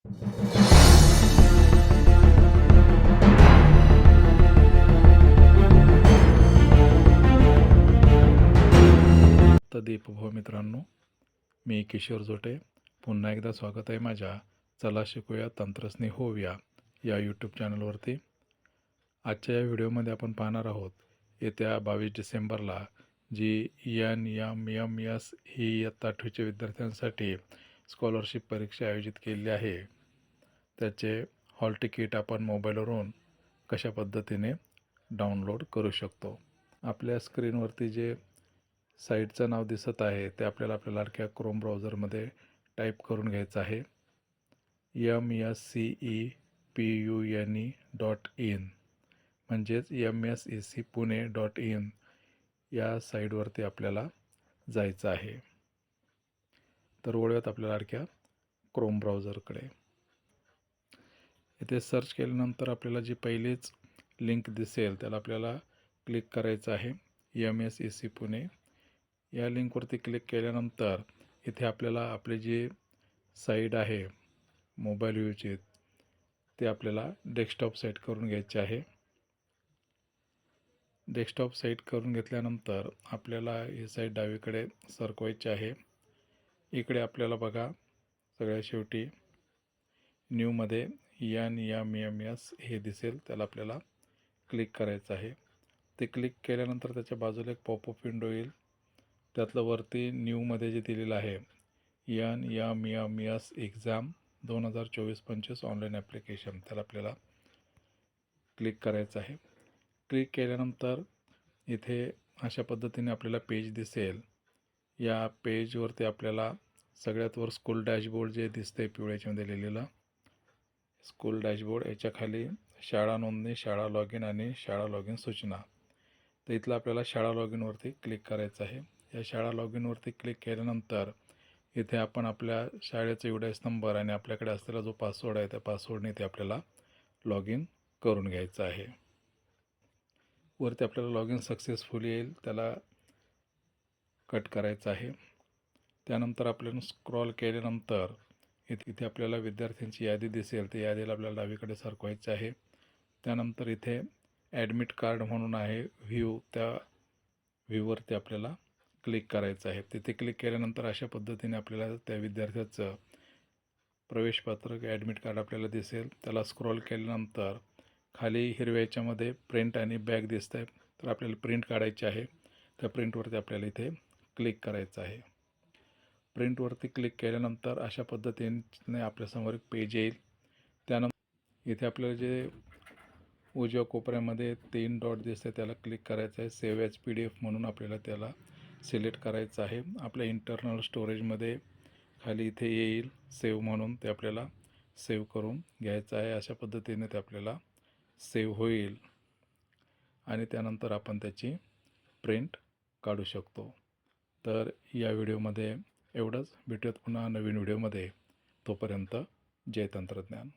तर दीपभाऊ मित्रांनो, मी किशोर जोटे पुन्हा एकदा स्वागत आहे माझ्या चला शिकूया तंत्रज्ञ होऊया या यूट्यूब चॅनलवरती। आजच्या या व्हिडिओमध्ये आपण पाहणार आहोत येत्या 22 डिसेंबरला जी NMMS ही इयत्ता 8वीच्या विद्यार्थ्यांसाठी स्कॉलरशिप परीक्षा आयोजित केलेली आहे, त्याचे हॉल तिकीट आपण मोबाईलवरून कशा पद्धतीने डाउनलोड करू शकतो। आपल्या स्क्रीनवरती जे साईटचं नाव दिसत आहे ते आपल्या लाडक्या क्रोम ब्राउझरमध्ये टाईप करून घ्यायचं आहे, mscepune.in म्हणजेच msecpune.in या साईटवरती आपल्याला जायचं आहे। तर वळूयात आपल्या लाडक्या क्रोम ब्राउझरकडे। इथे सर्च केल्यानंतर आपल्याला जी पहिलीच लिंक दिसेल त्याला आपल्याला क्लिक करायचं आहे, MSEC पुणे या लिंकवरती क्लिक केल्यानंतर इथे आपल्याला आपली जी साईट आहे मोबाईल व्ह्यूची ते आपल्याला डेस्कटॉप सेट करून घ्यायचे आहे। डेस्कटॉप सेट करून घेतल्यानंतर आपल्याला ही साईट डावीकडे सरकवायची आहे। इकडे आपल्याला बघा सगळ्यात शेवटी न्यूमध्ये NMMS हे दिसेल, त्याला आपल्याला क्लिक करायचं आहे। ते क्लिक केल्यानंतर त्याच्या बाजूला एक पॉपअप विंडो येईल, त्यातलं वरती न्यूमध्ये जे दिलेलं आहे NMMS एक्झाम 2024-25 ऑनलाईन ॲप्लिकेशन, त्याला आपल्याला क्लिक करायचं आहे। क्लिक केल्यानंतर इथे अशा पद्धतीने आपल्याला पेज दिसेल। या पेजवरती आपल्याला सगळ्यात वर स्कूल डॅशबोर्ड जे दिसते पिवळ्याच्यामध्ये लिहिलेलं स्कूल डॅशबोर्ड, याच्या खाली शाळा नोंदणी, शाळा लॉग इन आणि शाळा लॉग इन सूचना, तर इथलं आपल्याला शाळा लॉग इनवरती क्लिक करायचं आहे। या शाळा लॉग इनवरती क्लिक केल्यानंतर इथे आपण आपल्या शाळेचा UID नंबर आणि आपल्याकडे असलेला जो पासवर्ड आहे त्या पासवर्डने इथे आपल्याला लॉग इन करून घ्यायचं आहे। वरती आपल्याला लॉग इन सक्सेसफुली येईल, त्याला कट करायचं आहे। त्यानंतर आपल्याला स्क्रॉल केल्यानंतर इथे आपल्याला विद्यार्थ्यांची यादी दिसेल, त्या यादीला आपल्याला डावीकडे सरकवायचं आहे। त्यानंतर इथे ॲडमिट कार्ड म्हणून आहे व्ह्यू, त्या व्ह्यूवरती आपल्याला क्लिक करायचं आहे। तिथे क्लिक केल्यानंतर अशा पद्धतीने आपल्याला त्या विद्यार्थ्याचं प्रवेशपत्रक ॲडमिट कार्ड आपल्याला दिसेल। त्याला स्क्रॉल केल्यानंतर खाली हिरव्या याच्यामध्ये प्रिंट आणि बॅग दिसत आहे, तर आपल्याला प्रिंट काढायची आहे। त्या प्रिंटवरती आपल्याला इथे क्लिक करायचं आहे। प्रिंटवरती क्लिक केल्यानंतर अशा पद्धतीने आपल्यासमोर एक पेज येईल। त्यानंतर इथे आपल्याला जे उजव्या कोपऱ्यामध्ये 3 डॉट दिसते त्याला क्लिक करायचं आहे। सेव्ह ॲज PDF म्हणून आपल्याला त्याला सिलेक्ट करायचं आहे। आपल्या इंटरनल स्टोरेजमध्ये खाली इथे येईल सेव्ह म्हणून, ते आपल्याला सेव्ह करून घ्यायचं आहे। अशा पद्धतीने ते आपल्याला सेव्ह होईल आणि त्यानंतर आपण त्याची प्रिंट काढू शकतो। तर या व्हिडिओमध्ये एवढंच, भेटूयात पुन्हा नवीन व्हिडिओमध्ये, तोपर्यंत जय तंत्रज्ञान।